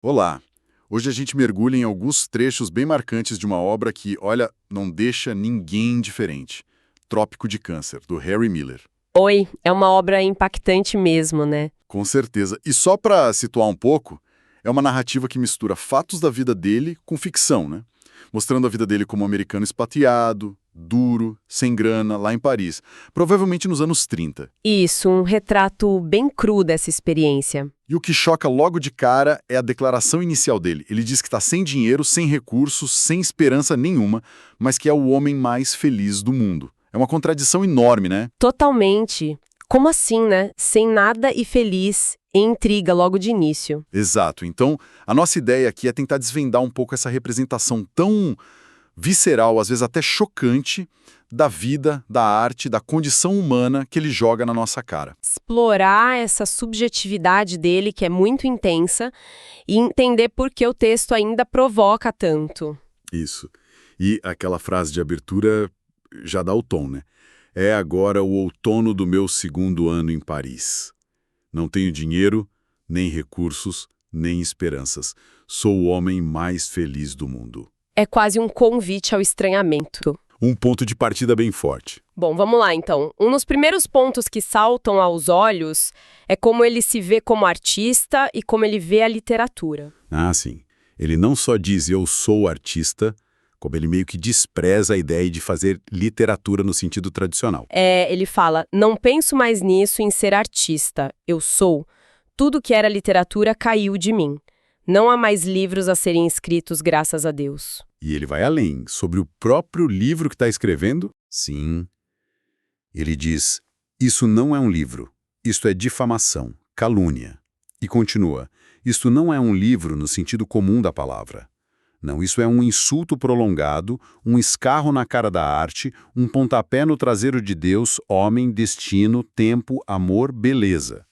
Olá! Hoje a gente mergulha em alguns trechos bem marcantes de uma obra que, olha, não deixa ninguém indiferente. Trópico de Câncer, do Harry Miller. Oi, é uma obra impactante mesmo, né? Com certeza. E só para situar um pouco, é uma narrativa que mistura fatos da vida dele com ficção, né? Mostrando a vida dele como um americano expatriado, duro, sem grana, lá em Paris. Provavelmente nos anos 30. Isso, um retrato bem cru dessa experiência. E o que choca logo de cara é a declaração inicial dele. Ele diz que está sem dinheiro, sem recursos, sem esperança nenhuma, mas que é o homem mais feliz do mundo. É uma contradição enorme, né? Totalmente. Como assim, né? Sem nada e feliz, e intriga logo de início. Exato. Então, a nossa ideia aqui é tentar desvendar um pouco essa representação tão visceral, às vezes até chocante, da vida, da arte, da condição humana que ele joga na nossa cara. Explorar essa subjetividade dele, que é muito intensa, e entender por que o texto ainda provoca tanto. Isso. E aquela frase de abertura já dá o tom, né? É agora o outono do meu segundo ano em Paris. Não tenho dinheiro, nem recursos, nem esperanças. Sou o homem mais feliz do mundo. É quase um convite ao estranhamento. Um ponto de partida bem forte. Bom, vamos lá então. Um dos primeiros pontos que saltam aos olhos é como ele se vê como artista e como ele vê a literatura. Ah, sim. Ele não só diz eu sou artista, como ele meio que despreza a ideia de fazer literatura no sentido tradicional. Ele fala, não penso mais nisso em ser artista, eu sou. Tudo que era literatura caiu de mim. Não há mais livros a serem escritos graças a Deus. E ele vai além. Sobre o próprio livro que está escrevendo? Sim. Ele diz, isso não é um livro. Isto é difamação, calúnia. E continua, isto não é um livro no sentido comum da palavra. Não, isso é um insulto prolongado, um escarro na cara da arte, um pontapé no traseiro de Deus, homem, destino, tempo, amor, beleza.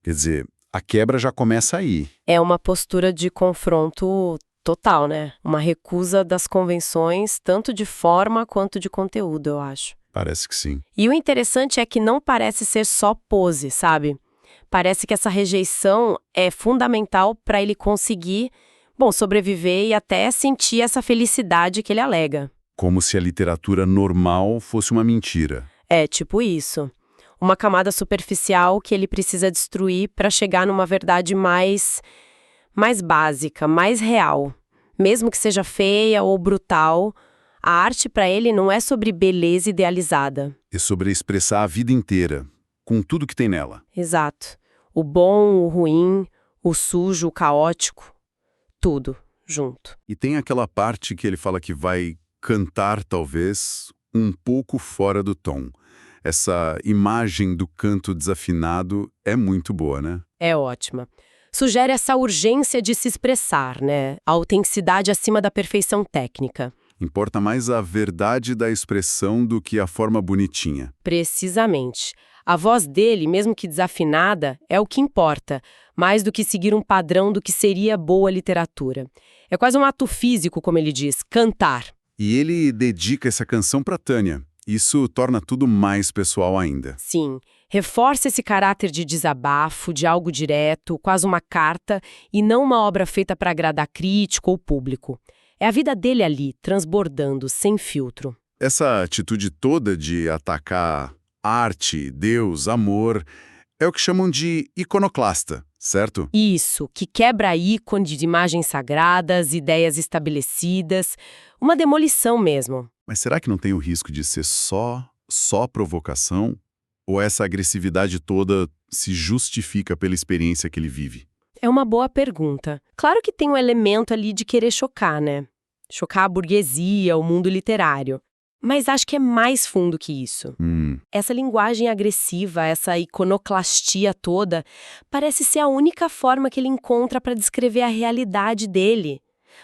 Quer dizer, a quebra já começa aí. É uma postura de confronto total, né? Uma recusa das convenções, tanto de forma quanto de conteúdo, eu acho. Parece que sim. E o interessante é que não parece ser só pose, sabe? Parece que essa rejeição é fundamental para ele conseguir, sobreviver e até sentir essa felicidade que ele alega. Como se a literatura normal fosse uma mentira. É tipo isso. Uma camada superficial que ele precisa destruir para chegar numa verdade mais básica, mais real. Mesmo que seja feia ou brutal, a arte para ele não é sobre beleza idealizada. É sobre expressar a vida inteira, com tudo que tem nela. Exato. O bom, o ruim, o sujo, o caótico, tudo junto. E tem aquela parte que ele fala que vai cantar, talvez, um pouco fora do tom. Essa imagem do canto desafinado é muito boa, né? É ótima. Sugere essa urgência de se expressar, né? A autenticidade acima da perfeição técnica. Importa mais a verdade da expressão do que a forma bonitinha. Precisamente. A voz dele, mesmo que desafinada, é o que importa, mais do que seguir um padrão do que seria boa literatura. É quase um ato físico, como ele diz, cantar. E ele dedica essa canção para Tânia. Isso torna tudo mais pessoal ainda. Sim, reforça esse caráter de desabafo, de algo direto, quase uma carta, e não uma obra feita para agradar crítico ou público. É a vida dele ali, transbordando, sem filtro. Essa atitude toda de atacar arte, Deus, amor, é o que chamam de iconoclasta, certo? Isso, que quebra ícones de imagens sagradas, ideias estabelecidas, uma demolição mesmo. Mas será que não tem o risco de ser só provocação? Ou essa agressividade toda se justifica pela experiência que ele vive? É uma boa pergunta. Claro que tem um elemento ali de querer chocar, né? Chocar a burguesia, o mundo literário. Mas acho que é mais fundo que isso. Essa linguagem agressiva, essa iconoclastia toda, parece ser a única forma que ele encontra para descrever a realidade dele.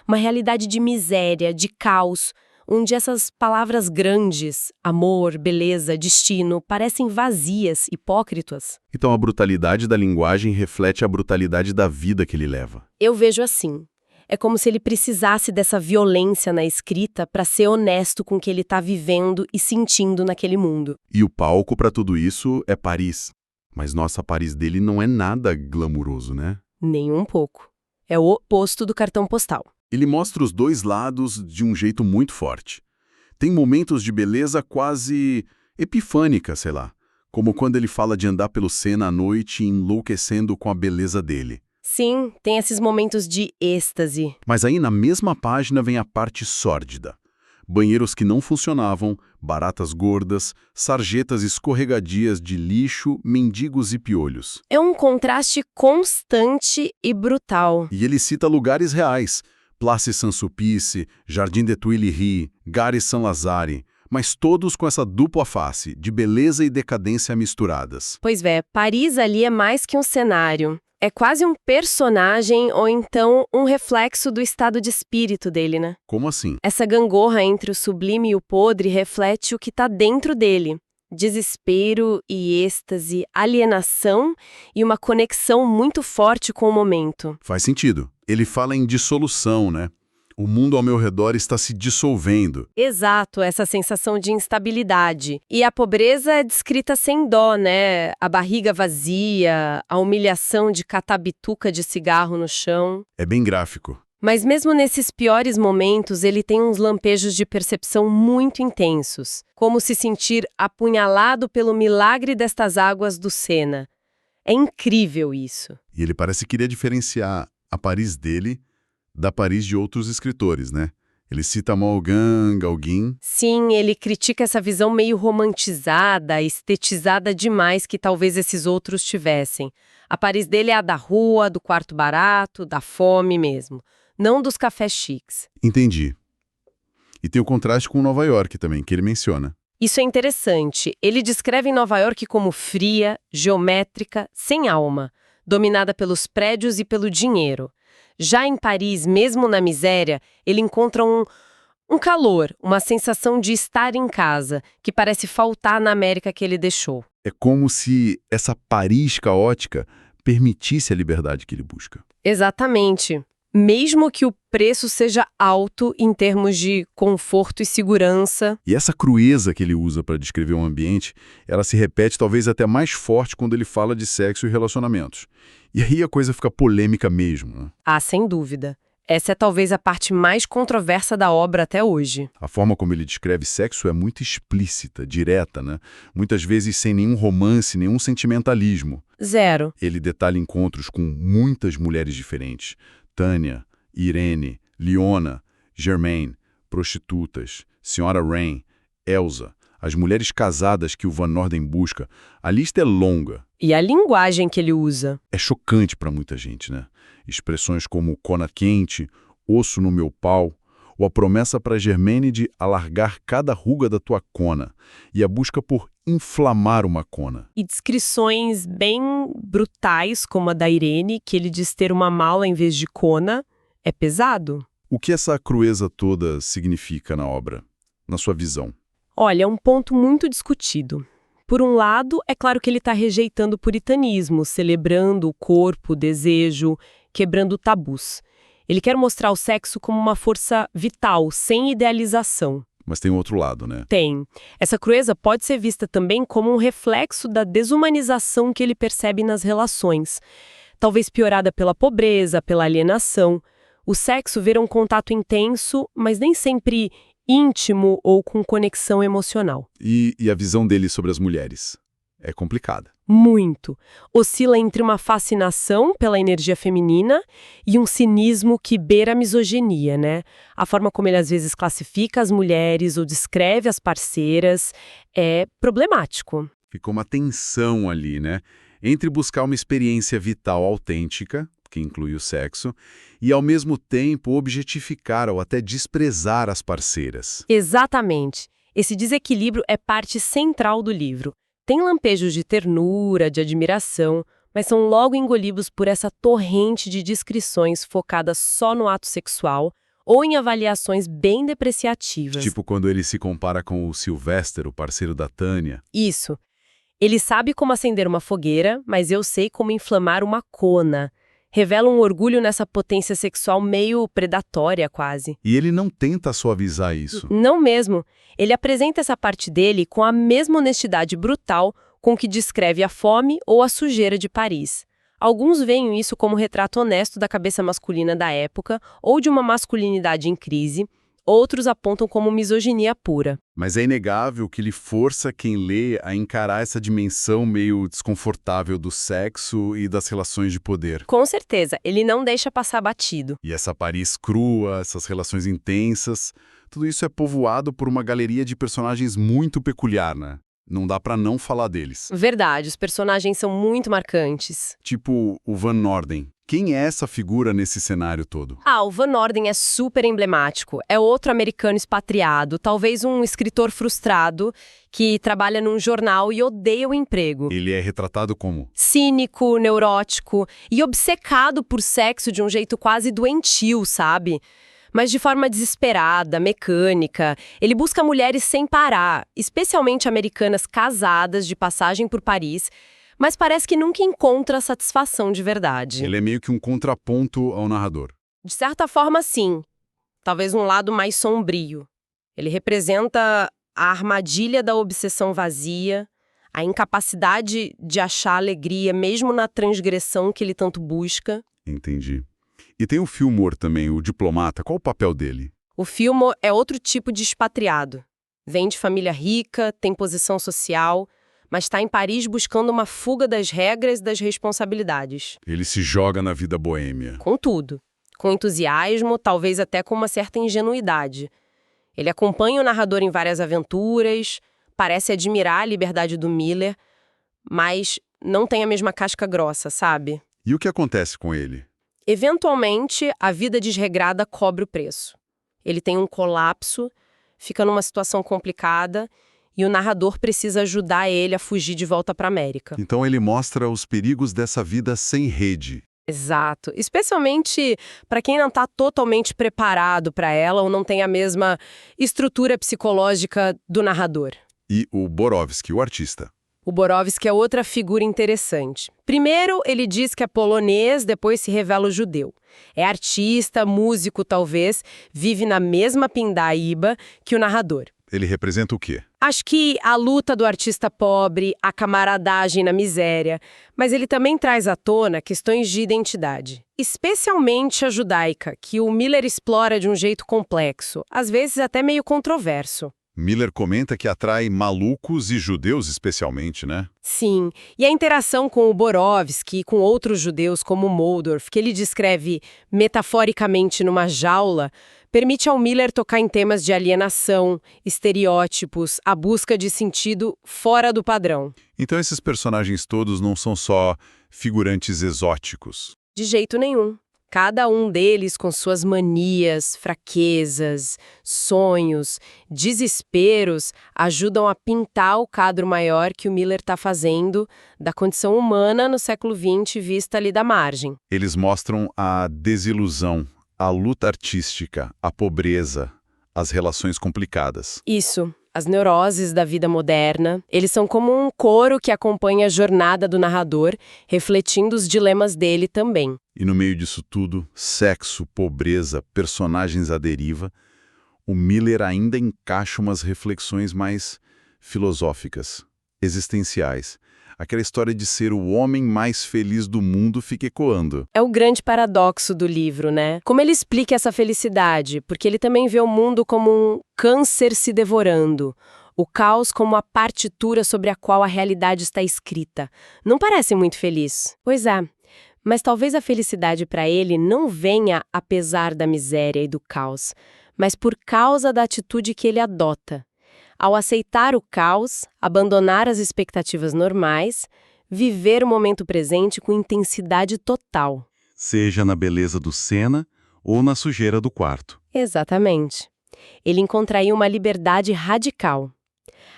Uma realidade de miséria, de caos, onde essas palavras grandes, amor, beleza, destino, parecem vazias, hipócritas. Então a brutalidade da linguagem reflete a brutalidade da vida que ele leva. Eu vejo assim. É como se ele precisasse dessa violência na escrita para ser honesto com o que ele está vivendo e sentindo naquele mundo. E o palco para tudo isso é Paris. Mas nossa Paris dele não é nada glamuroso, né? Nem um pouco. É o oposto do cartão postal. Ele mostra os dois lados de um jeito muito forte. Tem momentos de beleza quase epifânica, sei lá, como quando ele fala de andar pelo Sena à noite enlouquecendo com a beleza dele. Sim, tem esses momentos de êxtase. Mas aí na mesma página vem a parte sórdida. Banheiros que não funcionavam, baratas gordas, sarjetas escorregadias de lixo, mendigos e piolhos. É um contraste constante e brutal. E ele cita lugares reais: Place Saint-Sulpice, Jardim de Tuileries, Gare Saint-Lazare, mas todos com essa dupla face, de beleza e decadência misturadas. Pois é, Paris ali é mais que um cenário. É quase um personagem ou então um reflexo do estado de espírito dele, né? Como assim? Essa gangorra entre o sublime e o podre reflete o que está dentro dele. Desespero e êxtase, alienação e uma conexão muito forte com o momento. Faz sentido. Ele fala em dissolução, né? O mundo ao meu redor está se dissolvendo. Exato, essa sensação de instabilidade. E a pobreza é descrita sem dó, né? A barriga vazia, a humilhação de catar bituca de cigarro no chão. É bem gráfico. Mas mesmo nesses piores momentos, ele tem uns lampejos de percepção muito intensos, como se sentir apunhalado pelo milagre destas águas do Sena. É incrível isso. E ele parece querer diferenciar a Paris dele da Paris de outros escritores, né? Ele cita Gauguin. Sim, ele critica essa visão meio romantizada, estetizada demais que talvez esses outros tivessem. A Paris dele é a da rua, do quarto barato, da fome mesmo, não dos cafés chiques. Entendi. E tem o contraste com Nova York também, que ele menciona. Isso é interessante. Ele descreve Nova York como fria, geométrica, sem alma, dominada pelos prédios e pelo dinheiro. Já em Paris, mesmo na miséria, ele encontra um calor, uma sensação de estar em casa, que parece faltar na América que ele deixou. É como se essa Paris caótica permitisse a liberdade que ele busca. Exatamente. Mesmo que o preço seja alto em termos de conforto e segurança. E essa crueza que ele usa para descrever um ambiente, ela se repete talvez até mais forte quando ele fala de sexo e relacionamentos. E aí a coisa fica polêmica mesmo, né? Ah, sem dúvida. Essa é talvez a parte mais controversa da obra até hoje. A forma como ele descreve sexo é muito explícita, direta, né? Muitas vezes sem nenhum romance, nenhum sentimentalismo. Zero. Ele detalha encontros com muitas mulheres diferentes. Tânia, Irene, Leona, Germaine, prostitutas, Senhora Rain, Elsa, as mulheres casadas que o Van Norden busca. A lista é longa. E a linguagem que ele usa? É chocante para muita gente, né? Expressões como cona quente, osso no meu pau, ou a promessa para Germaine de alargar cada ruga da tua cona, e a busca por inflamar uma cona. E descrições bem brutais, como a da Irene, que ele diz ter uma mala em vez de cona, é pesado? O que essa crueza toda significa na obra, na sua visão? Olha, é um ponto muito discutido. Por um lado, é claro que ele está rejeitando o puritanismo, celebrando o corpo, o desejo, quebrando tabus. Ele quer mostrar o sexo como uma força vital, sem idealização. Mas tem um outro lado, né? Tem. Essa crueza pode ser vista também como um reflexo da desumanização que ele percebe nas relações. Talvez piorada pela pobreza, pela alienação. O sexo vira um contato intenso, mas nem sempre íntimo ou com conexão emocional. E a visão dele sobre as mulheres? É complicada. Muito. Oscila entre uma fascinação pela energia feminina e um cinismo que beira a misoginia, né? A forma como ele às vezes classifica as mulheres ou descreve as parceiras é problemático. Ficou uma tensão ali, né? Entre buscar uma experiência vital autêntica, que inclui o sexo, e ao mesmo tempo objetificar ou até desprezar as parceiras. Exatamente. Esse desequilíbrio é parte central do livro. Tem lampejos de ternura, de admiração, mas são logo engolidos por essa torrente de descrições focadas só no ato sexual ou em avaliações bem depreciativas. Tipo quando ele se compara com o Sylvester, o parceiro da Tânia. Isso. Ele sabe como acender uma fogueira, mas eu sei como inflamar uma cona. Revela um orgulho nessa potência sexual meio predatória, quase. E ele não tenta suavizar isso. Não mesmo. Ele apresenta essa parte dele com a mesma honestidade brutal com que descreve a fome ou a sujeira de Paris. Alguns veem isso como retrato honesto da cabeça masculina da época ou de uma masculinidade em crise, outros apontam como misoginia pura. Mas é inegável que ele força quem lê a encarar essa dimensão meio desconfortável do sexo e das relações de poder. Com certeza, ele não deixa passar batido. E essa Paris crua, essas relações intensas, tudo isso é povoado por uma galeria de personagens muito peculiar, né? Não dá pra não falar deles. Verdade, os personagens são muito marcantes. Tipo o Van Norden. Quem é essa figura nesse cenário todo? O Van Norden é super emblemático. É outro americano expatriado, talvez um escritor frustrado que trabalha num jornal e odeia o emprego. Ele é retratado como? Cínico, neurótico e obcecado por sexo de um jeito quase doentio, sabe? Mas de forma desesperada, mecânica. Ele busca mulheres sem parar, especialmente americanas casadas de passagem por Paris, mas parece que nunca encontra satisfação de verdade. Ele é meio que um contraponto ao narrador. De certa forma, sim. Talvez um lado mais sombrio. Ele representa a armadilha da obsessão vazia, a incapacidade de achar alegria mesmo na transgressão que ele tanto busca. Entendi. E tem o Fillmore também, o diplomata. Qual o papel dele? O Fillmore é outro tipo de expatriado. Vem de família rica, tem posição social, mas está em Paris buscando uma fuga das regras e das responsabilidades. Ele se joga na vida boêmia. Com tudo. Com entusiasmo, talvez até com uma certa ingenuidade. Ele acompanha o narrador em várias aventuras, parece admirar a liberdade do Miller, mas não tem a mesma casca grossa, sabe? E o que acontece com ele? Eventualmente, a vida desregrada cobre o preço. Ele tem um colapso, fica numa situação complicada e o narrador precisa ajudar ele a fugir de volta para a América. Então ele mostra os perigos dessa vida sem rede. Exato. Especialmente para quem não está totalmente preparado para ela ou não tem a mesma estrutura psicológica do narrador. E o Borowski, o artista. O Borowski é outra figura interessante. Primeiro, ele diz que é polonês, depois se revela o judeu. É artista, músico talvez, vive na mesma pindaíba que o narrador. Ele representa o quê? Acho que a luta do artista pobre, a camaradagem na miséria, mas ele também traz à tona questões de identidade, especialmente a judaica, que o Miller explora de um jeito complexo, às vezes até meio controverso. Miller comenta que atrai malucos e judeus especialmente, né? Sim, e a interação com o Borowski e com outros judeus como Moldorf, que ele descreve metaforicamente numa jaula, permite ao Miller tocar em temas de alienação, estereótipos, a busca de sentido fora do padrão. Então esses personagens todos não são só figurantes exóticos. De jeito nenhum. Cada um deles com suas manias, fraquezas, sonhos, desesperos, ajudam a pintar o quadro maior que o Miller está fazendo da condição humana no século XX vista ali da margem. Eles mostram a desilusão, a luta artística, a pobreza, as relações complicadas. Isso. As neuroses da vida moderna, eles são como um coro que acompanha a jornada do narrador, refletindo os dilemas dele também. E no meio disso tudo, sexo, pobreza, personagens à deriva, o Miller ainda encaixa umas reflexões mais filosóficas, existenciais. Aquela história de ser o homem mais feliz do mundo fica ecoando. É o grande paradoxo do livro, né? Como ele explica essa felicidade? Porque ele também vê o mundo como um câncer se devorando. O caos como a partitura sobre a qual a realidade está escrita. Não parece muito feliz. Pois é. Mas talvez a felicidade para ele não venha apesar da miséria e do caos, mas por causa da atitude que ele adota. Ao aceitar o caos, abandonar as expectativas normais, viver o momento presente com intensidade total. Seja na beleza do Senna ou na sujeira do quarto. Exatamente. Ele encontra aí uma liberdade radical.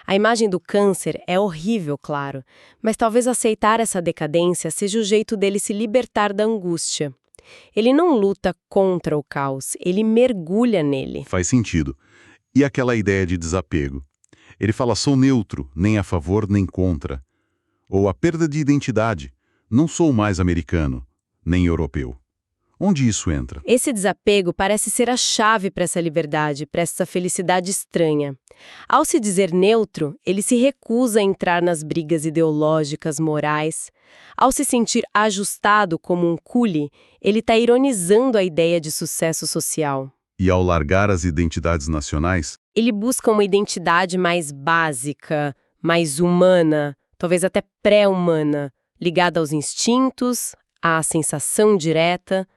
A imagem do câncer é horrível, claro, mas talvez aceitar essa decadência seja o jeito dele se libertar da angústia. Ele não luta contra o caos, ele mergulha nele. Faz sentido. E aquela ideia de desapego? Ele fala, sou neutro, nem a favor nem contra. Ou a perda de identidade, não sou mais americano, nem europeu. Onde isso entra? Esse desapego parece ser a chave para essa liberdade, para essa felicidade estranha. Ao se dizer neutro, ele se recusa a entrar nas brigas ideológicas, morais. Ao se sentir ajustado como um cule, ele está ironizando a ideia de sucesso social. E ao largar as identidades nacionais? Ele busca uma identidade mais básica, mais humana, talvez até pré-humana, ligada aos instintos, à sensação direta.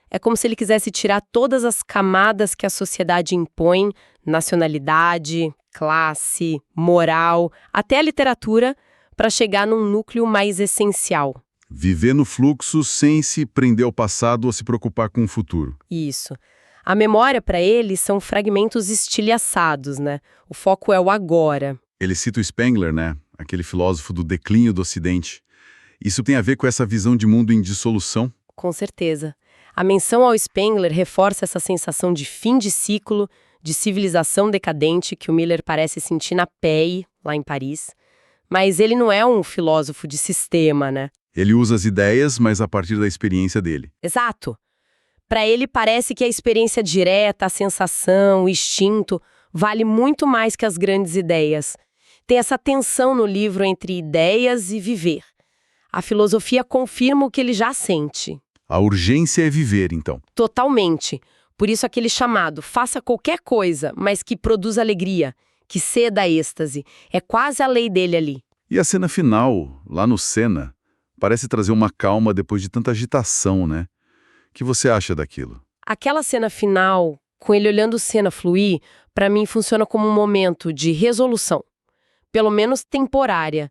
É como se ele quisesse tirar todas as camadas que a sociedade impõe, nacionalidade, classe, moral, até a literatura, para chegar num núcleo mais essencial. Viver no fluxo sem se prender ao passado ou se preocupar com o futuro. Isso. A memória, para ele, são fragmentos estilhaçados, né? O foco é o agora. Ele cita o Spengler, né? Aquele filósofo do declínio do Ocidente. Isso tem a ver com essa visão de mundo em dissolução? Com certeza. A menção ao Spengler reforça essa sensação de fim de ciclo, de civilização decadente que o Miller parece sentir na pele, lá em Paris. Mas ele não é um filósofo de sistema, né? Ele usa as ideias, mas a partir da experiência dele. Exato. Para ele parece que a experiência direta, a sensação, o instinto, vale muito mais que as grandes ideias. Tem essa tensão no livro entre ideias e viver. A filosofia confirma o que ele já sente. A urgência é viver, então. Totalmente. Por isso aquele chamado, faça qualquer coisa, mas que produza alegria, que ceda a êxtase. É quase a lei dele ali. E a cena final, lá no Senna, parece trazer uma calma depois de tanta agitação, né? O que você acha daquilo? Aquela cena final, com ele olhando o Senna fluir, para mim funciona como um momento de resolução. Pelo menos temporária.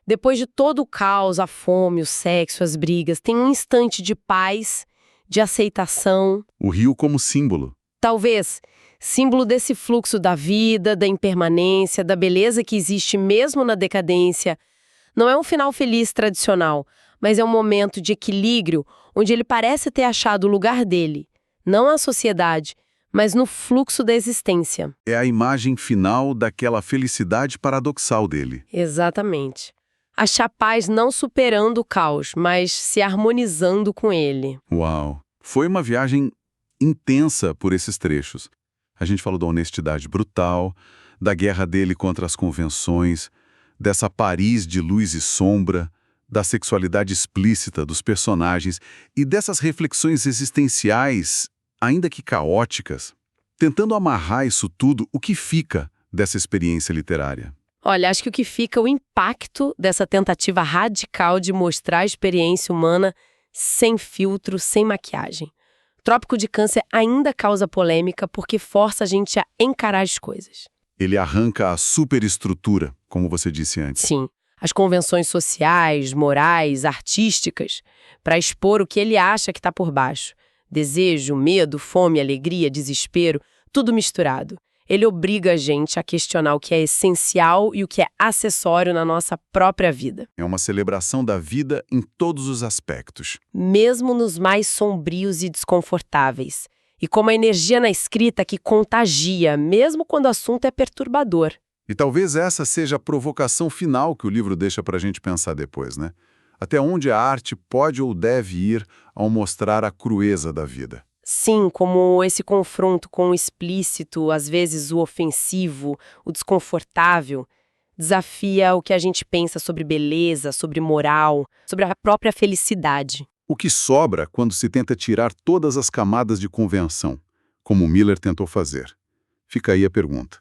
Depois de todo o caos, a fome, o sexo, as brigas, tem um instante de paz, de aceitação. O rio como símbolo. Talvez símbolo desse fluxo da vida, da impermanência, da beleza que existe mesmo na decadência. Não é um final feliz tradicional, mas é um momento de equilíbrio onde ele parece ter achado o lugar dele, não na sociedade, mas no fluxo da existência. É a imagem final daquela felicidade paradoxal dele. Exatamente. Achar paz não superando o caos, mas se harmonizando com ele. Uau! Foi uma viagem intensa por esses trechos. A gente falou da honestidade brutal, da guerra dele contra as convenções, dessa Paris de luz e sombra, da sexualidade explícita dos personagens e dessas reflexões existenciais, ainda que caóticas. Tentando amarrar isso tudo, o que fica dessa experiência literária? Olha, acho que o que fica é o impacto dessa tentativa radical de mostrar a experiência humana sem filtro, sem maquiagem. Trópico de Câncer ainda causa polêmica porque força a gente a encarar as coisas. Ele arranca a superestrutura, como você disse antes. Sim, as convenções sociais, morais, artísticas, para expor o que ele acha que está por baixo. Desejo, medo, fome, alegria, desespero, tudo misturado. Ele obriga a gente a questionar o que é essencial e o que é acessório na nossa própria vida. É uma celebração da vida em todos os aspectos. Mesmo nos mais sombrios e desconfortáveis. E com uma energia na escrita que contagia, mesmo quando o assunto é perturbador. E talvez essa seja a provocação final que o livro deixa para a gente pensar depois, né? Até onde a arte pode ou deve ir ao mostrar a crueza da vida. Sim, como esse confronto com o explícito, às vezes o ofensivo, o desconfortável, desafia o que a gente pensa sobre beleza, sobre moral, sobre a própria felicidade. O que sobra quando se tenta tirar todas as camadas de convenção, como Miller tentou fazer? Fica aí a pergunta.